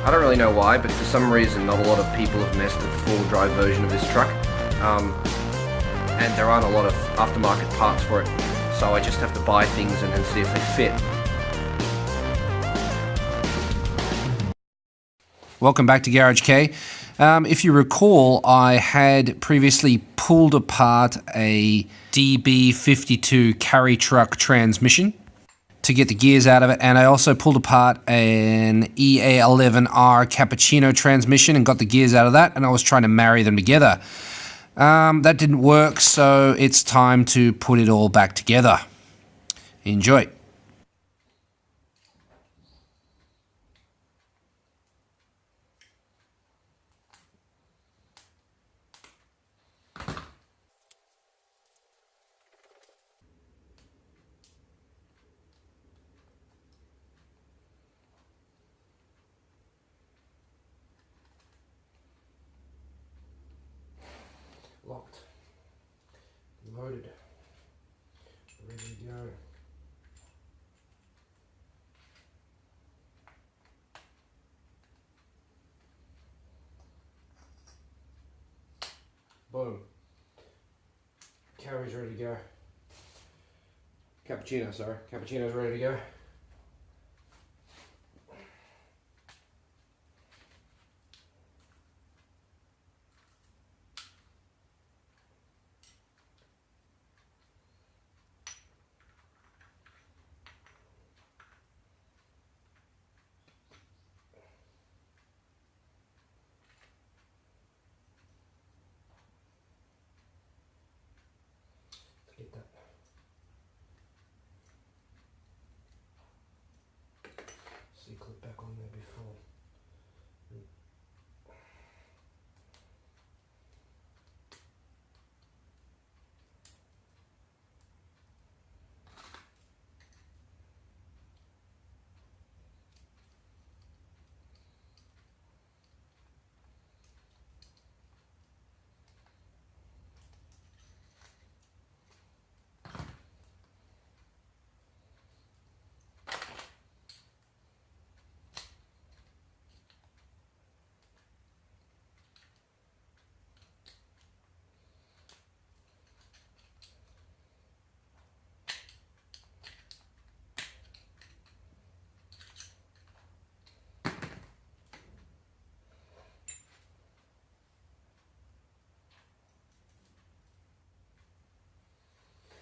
I don't really know why, but for some reason not a lot of people have messed with the four-wheel drive version of this truck. And there aren't a lot of aftermarket parts for it, so I just have to buy things and then see if they fit. Welcome back to Garage K. If you recall, I had previously pulled apart a Db52 carry truck transmission to get the gears out of it, and I also pulled apart an EA11R cappuccino transmission and got the gears out of that, and I was trying to marry them together. That didn't work, so it's time to put it all back together. Enjoy. Locked, loaded, ready to go. Boom. Carry's ready to go. Cappuccino's ready to go. Get that C-clip back on there before.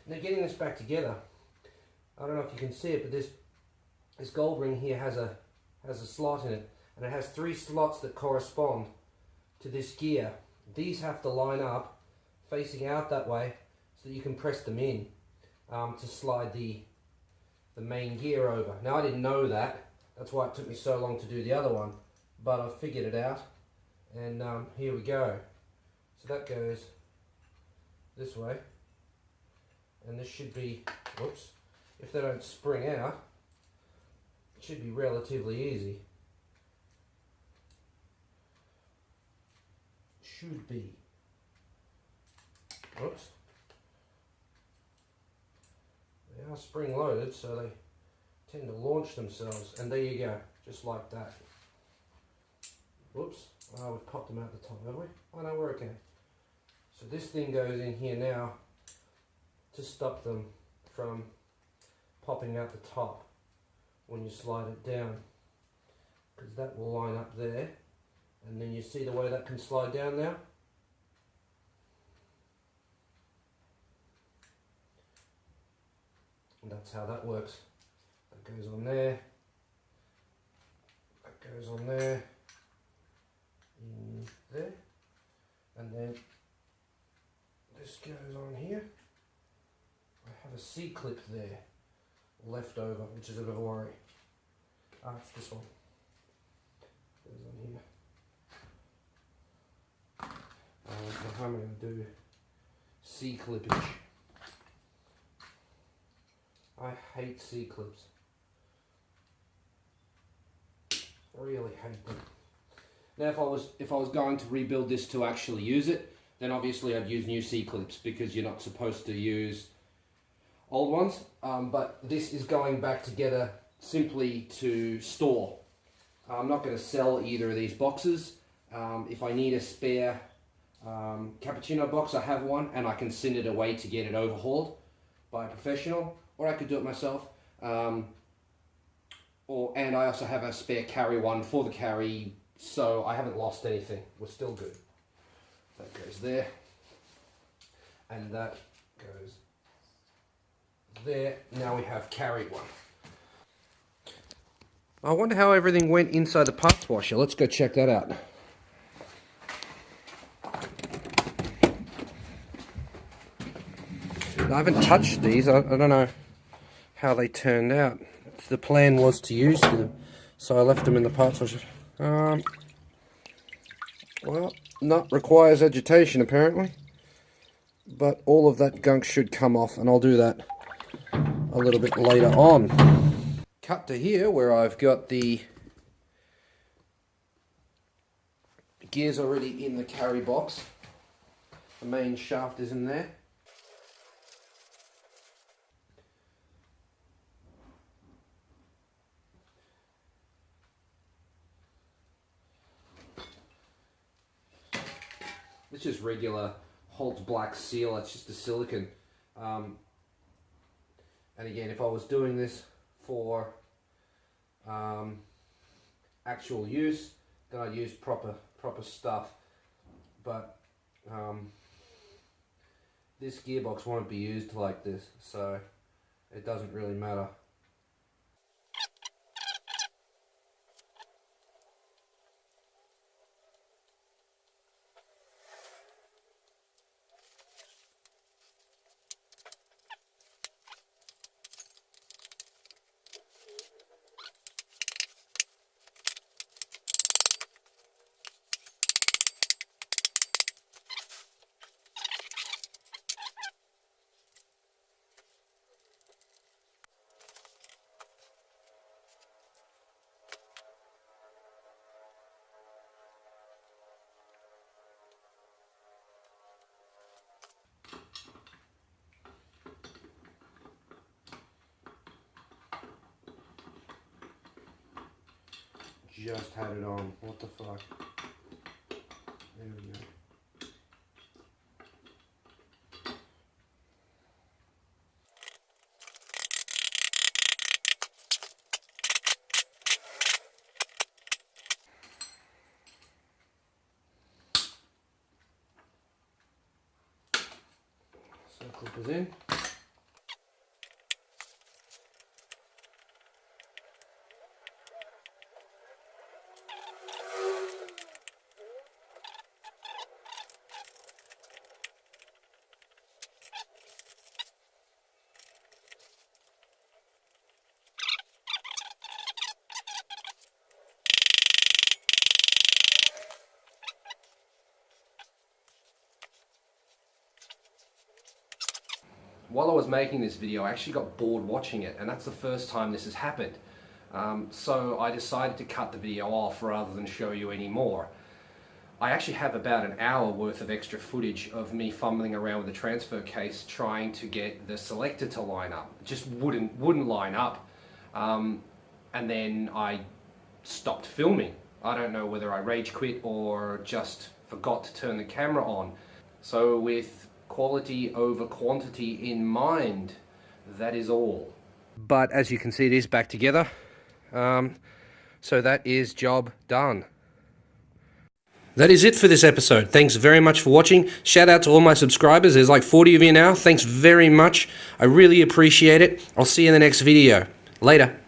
Now getting this back together, I don't know if you can see it, but this gold ring here has a slot in it, and it has 3 slots that correspond to this gear. These have to line up facing out that way so that you can press them in to slide the main gear over. Now I didn't know that, that's why it took me so long to do the other one, but I figured it out, and here we go. So that goes this way. And this should be, whoops, if they don't spring out, it should be relatively easy. Should be. Whoops. They are spring loaded, so they tend to launch themselves. And there you go, just like that. Whoops, oh, we've popped them out the top, have we? Oh no, we're okay. So this thing goes in here now to stop them from popping out the top when you slide it down, because that will line up there, and then you see the way that can slide down now. And that's how that works. That goes on there, that goes on there, in there, and then this goes on here. I have a C-clip there left over, which is a bit of a worry. It's this one. Goes on here. So how am I going to do C-clippage? I hate C-clips. Really hate them. Now if I was going to rebuild this to actually use it, then obviously I'd use new C-clips, because you're not supposed to use old ones, but this is going back together simply to store. I'm not going to sell either of these boxes. If I need a spare cappuccino box, I have one, and I can send it away to get it overhauled by a professional, or I could do it myself. And I also have a spare carry one for the carry, so I haven't lost anything. We're still good. That goes there, and that goes there. Now we have carry one. I wonder how everything went inside the parts washer. Let's go check that out. I haven't touched these. I don't know how they turned out. The plan was to use them, so I left them in the parts washer. Well, nut requires agitation apparently, but all of that gunk should come off, and I'll do that a little bit later on. Cut to here where I've got the gears already in the carry box. The main shaft is in there. It's just regular Holt's black seal. It's just a silicone. And again, if I was doing this for actual use, then I'd use proper stuff. But this gearbox won't be used like this, so it doesn't really matter. Just had it on. What the fuck? There we go. So clip is in. While I was making this video, I actually got bored watching it, and that's the first time this has happened. So I decided to cut the video off rather than show you any more. I actually have about an hour worth of extra footage of me fumbling around with the transfer case trying to get the selector to line up. It just wouldn't line up. And then I stopped filming. I don't know whether I rage quit or just forgot to turn the camera on. So with quality over quantity in mind, that is all. But as you can see, it is back together. So that is job done. That is it for this episode. Thanks very much for watching. Shout out to all my subscribers. There's like 40 of you now. Thanks very much. I really appreciate it. I'll see you in the next video. Later.